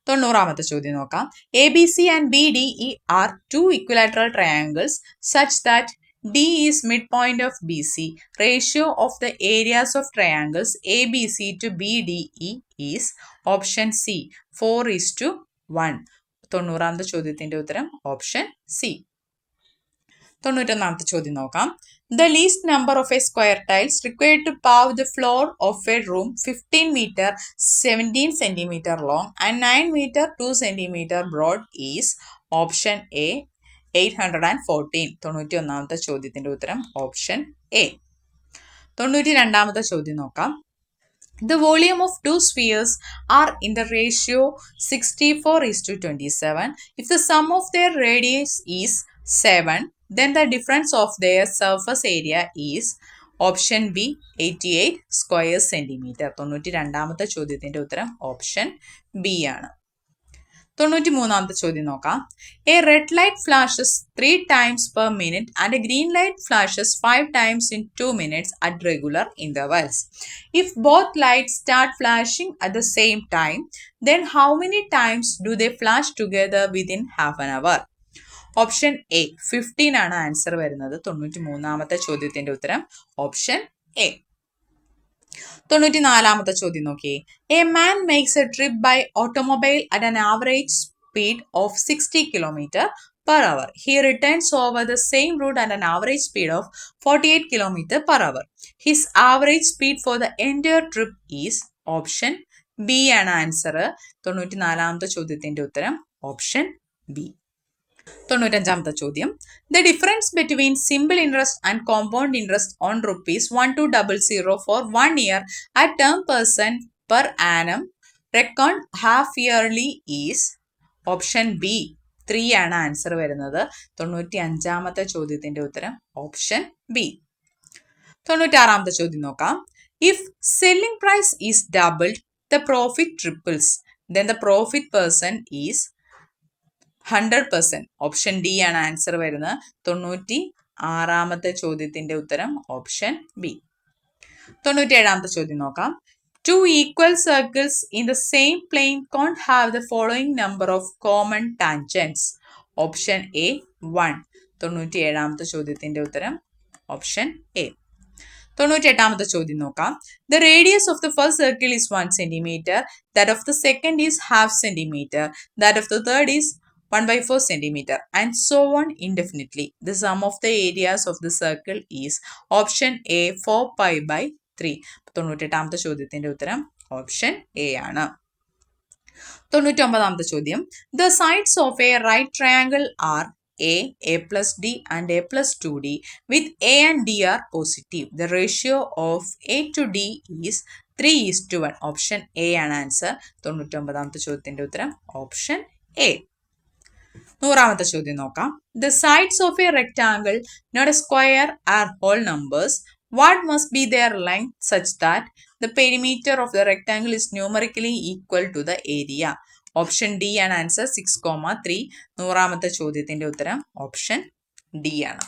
90ാമത്തെ ചോദ്യം നോക്കാം. A B C and B D E are two equilateral triangles such that D is midpoint of BC. Ratio of the areas of triangles ABC to BDE is option C 4:1. 90ാമത്തെ ചോദ്യത്തിന്റെ ഉത്തരം option C. 91ാമത്തെ ചോദ്യം നോക്കാം. The least number of a square tiles required to pave the floor of a room 15 meter 17 centimeter long and 9 meter 2 centimeter broad is option A 814. 91ാമത്തെ ചോദ്യത്തിന്റെ ഉത്തരം option A. 92ാമത്തെ ചോദ്യം നോക്കാം. The volume of two spheres are in the ratio 64:27. If the sum of their radius is 7, then the difference of their surface area is option B 88 square centimeter. 92ാമത്തെ ചോദ്യത്തിന്റെ ഉത്തരം option B ആണ്. 93ാമത്തെ ചോദ്യം നോക്കാം. A red light flashes 3 times per minute and a green light flashes 5 times in 2 minutes at regular intervals. If both lights start flashing at the same time, then how many times do they flash together within half an hour? Option A 15 ആണ് answer വരുന്നത്. 93ാമത്തെ ചോദ്യത്തിന്റെ ഉത്തരം option A. 94ാമത്തെ ചോദ്യം നോക്കിയേ. A man makes a trip by automobile at an average speed of 60 km/h. He returns over the same route at an average speed of 48 km/h. His average speed for the entire trip is option B ആണ് answer. 94ാമത്തെ ചോദ്യത്തിന്റെ ഉത്തരം option B. 95ാമത്തെ ചോദ്യം. The difference between simple interest and compound interest on ₹1200 for 1 year at 10% per annum reckoned half yearly is option B 3 ആണ് answer വരുന്നത്. 95ാമത്തെ ചോദ്യത്തിന്റെ ഉത്തരം option B. 96ാമത്തെ ചോദ്യം നോക്കാം. If selling price is doubled, the profit triples, then the profit percent is 100%. Option D ആണ് answer വരുന്നത്. 96ാമത്തെ ചോദ്യത്തിന്റെ ഉത്തരം ഓപ്ഷൻ ബി. 97ാമത്തെ ചോദ്യം നോക്കാം. Two equal circles in the same plane can't have the following number of common tangents. Option A 1. 97ാമത്തെ ചോദ്യത്തിന്റെ ഉത്തരം option A. 98ാമത്തെ ചോദ്യം നോക്കാം. The radius of the first circle is 1 centimeter. That of the second is half centimeter. That of the third is 1/4 centimeter, and so on indefinitely. The sum of the areas of the circle is option A 4π/3. 98ാമത്തെ ചോദ്യത്തിന്റെ ഉത്തരം option A ആണ്. 99ാമത്തെ ചോദ്യം. The sides of a right triangle are A plus D and A plus 2D with A and D are positive. The ratio of A to D is 3:1. Option A ആണ് answer. 99ാമത്തെ ചോദ്യത്തിന്റെ ഉത്തരം option A. 100ാമത്തെ ചോദ്യം നോക്കാം. The sides of a rectangle, not a square, are whole numbers. What must be their length such that the perimeter of the rectangle is numerically equal to the area? Option D ആണ് answer 6,3. 100ാമത്തെ ചോദ്യത്തിന്റെ ഉത്തരം option D ആണ്.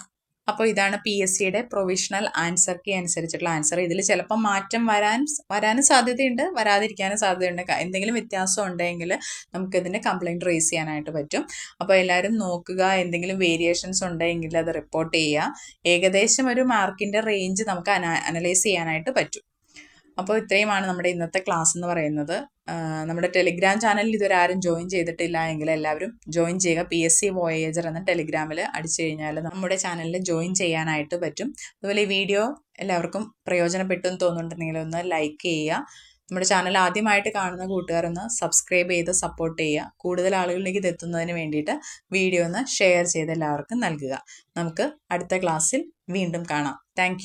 അപ്പോൾ ഇതാണ് PSCയുടെ provisional answer key അനുസരിച്ചിട്ടുള്ള answer. ഇതിൽ ചിലപ്പോൾ മാറ്റം വരാനും സാധ്യതയുണ്ട്, വരാതിരിക്കാനും സാധ്യതയുണ്ട്. എന്തെങ്കിലും വ്യത്യാസം ഉണ്ടെങ്കിൽ നമുക്കിതിൻ്റെ കംപ്ലയിൻറ്റ് റേസ് ചെയ്യാനായിട്ട് പറ്റും. അപ്പോൾ എല്ലാവരും നോക്കുക. എന്തെങ്കിലും വേരിയേഷൻസ് ഉണ്ടെങ്കിൽ അത് റിപ്പോർട്ട് ചെയ്യുക. ഏകദേശം ഒരു മാർക്കിൻ്റെ റേഞ്ച് നമുക്ക് അനലൈസ് ചെയ്യാനായിട്ട് പറ്റും. അപ്പോൾ ഇത്രയുമാണ് നമ്മുടെ ഇന്നത്തെ ക്ലാസ് എന്ന് പറയുന്നത്. നമ്മുടെ ടെലിഗ്രാം ചാനലിൽ ഇതുവരെ ആരും ജോയിൻ ചെയ്തിട്ടില്ല എങ്കിൽ എല്ലാവരും ജോയിൻ ചെയ്യുക. PSC വോയേജർ എന്ന ടെലിഗ്രാമിൽ അടിച്ചു കഴിഞ്ഞാൽ നമ്മുടെ ചാനലിൽ ജോയിൻ ചെയ്യാനായിട്ട് പറ്റും. അതുപോലെ ഈ വീഡിയോ എല്ലാവർക്കും പ്രയോജനപ്പെട്ടു എന്ന് തോന്നുന്നുണ്ടെങ്കിൽ ഒന്ന് ലൈക്ക് ചെയ്യുക. നമ്മുടെ ചാനൽ ആദ്യമായിട്ട് കാണുന്ന കൂട്ടുകാരൊന്ന് സബ്സ്ക്രൈബ് ചെയ്ത് സപ്പോർട്ട് ചെയ്യുക. കൂടുതൽ ആളുകളിലേക്ക് ഇത് എത്തുന്നതിന് വേണ്ടിയിട്ട് വീഡിയോ ഒന്ന് ഷെയർ ചെയ്ത് എല്ലാവർക്കും നൽകുക. നമുക്ക് അടുത്ത ക്ലാസ്സിൽ വീണ്ടും കാണാം. താങ്ക്